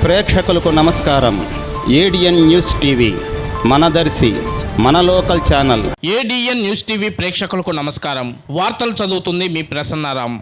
ప్రేక్షకులకు నమస్కారం. ADN news TV మనదర్శి మన local channel. ADN news TV ప్రేక్షకులకు నమస్కారం. వార్తలు చదువుతుంది మీ ప్రసన్నారాం.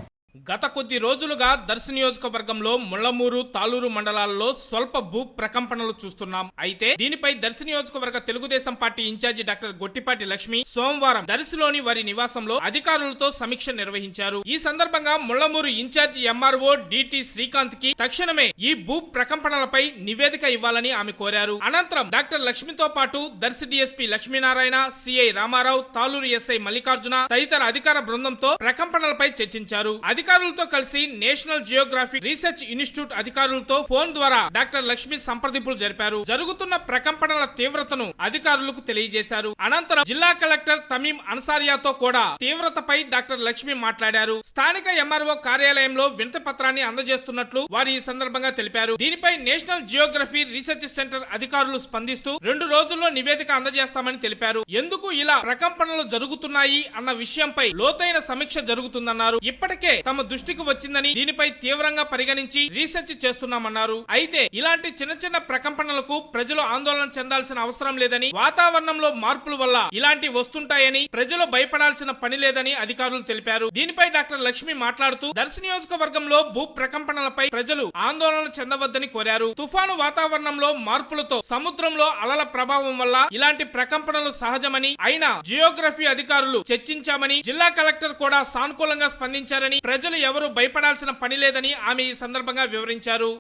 గత కొద్ది రోజులుగా దర్శి నియోజకవర్గంలో ముళ్లమూరు, తాళూరు మండలాల్లో స్వల్ప భూ ప్రకంపనలు చూస్తున్నాం. అయితే దీనిపై దర్శి నియోజకవర్గ Telugu Desam party incharge doctor Gottipati Lakshmi సోమవారం దర్శిలోని వారి నివాసంలో అధికారులతో సమీక్ష నిర్వహించారు. ఈ సందర్భంగా Mullamuru incharge MRO DT Srikanth కి తక్షణమే ఈ భూ ప్రకంపనలపై నివేదిక ఇవ్వాలని ఆమె కోరారు. అనంతరం డాక్టర్ లక్ష్మితో పాటు Darsi DSP Lakshminarayana, CI Ramarao, Taluru SI Mallikarjuna తదితర అధికార బృందంతో ప్రకంపనలపై చర్చించారు. అధికారులతో కలిసి నేషనల్ జియోగ్రఫిక్ రీసెర్చ్ ఇన్స్టిట్యూట్ అధికారులతో ఫోన్ ద్వారా డాక్టర్ లక్ష్మి సంప్రదింపులు జరిపారు. జరుగుతున్న ప్రకంపనల తీవ్రతను అధికారులకు తెలియజేశారు. అనంతరం జిల్లా కలెక్టర్ తమీం అన్సారియాతో కూడా తీవ్రతపై డాక్టర్ లక్ష్మి మాట్లాడారు. స్థానిక ఎంఆర్ఓ కార్యాలయంలో వినతి పత్రాన్ని అందజేస్తున్నట్లు వారు ఈ సందర్భంగా తెలిపారు. దీనిపై నేషనల్ జియోగ్రఫీ రీసెర్చ్ సెంటర్ అధికారులు స్పందిస్తూ 2 రోజుల్లో నివేదిక అందజేస్తామని తెలిపారు. ఎందుకు ఇలా ప్రకంపనలు జరుగుతున్నాయి అన్న విషయంపై లోతైన సమీక్ష జరుగుతుందన్నారు. ఇప్పటికే తమ దృష్టికి వచ్చిందని, దీనిపై తీవ్రంగా పరిగణించి రీసెర్చ్ చేస్తున్నామన్నారు. అయితే ఇలాంటి చిన్న చిన్న ప్రకంపనలకు ప్రజలు ఆందోళన చెందాల్సిన అవసరం లేదని, వాతావరణంలో మార్పుల వల్ల ఇలాంటి వస్తుంటాయని, ప్రజలు భయపడాల్సిన పని లేదని అధికారులు తెలిపారు. దీనిపై డాక్టర్ లక్ష్మి మాట్లాడుతూ దర్శి నియోజకవర్గంలో భూ ప్రకంపనలపై ప్రజలు ఆందోళన చెందవద్దని కోరారు. తుఫాను వాతావరణంలో మార్పులతో సముద్రంలో అలల ప్రభావం వల్ల ఇలాంటి ప్రకంపనలు సహజమని, అయినా జియోగ్రఫీ అధికారులు చర్చించామని, జిల్లా కలెక్టర్ కూడా సానుకూలంగా స్పందించారని, ప్రజలు ఎవరు భయపడాల్సిన పని లేదని ఆమె ఈ సందర్భంగా వివరించారు.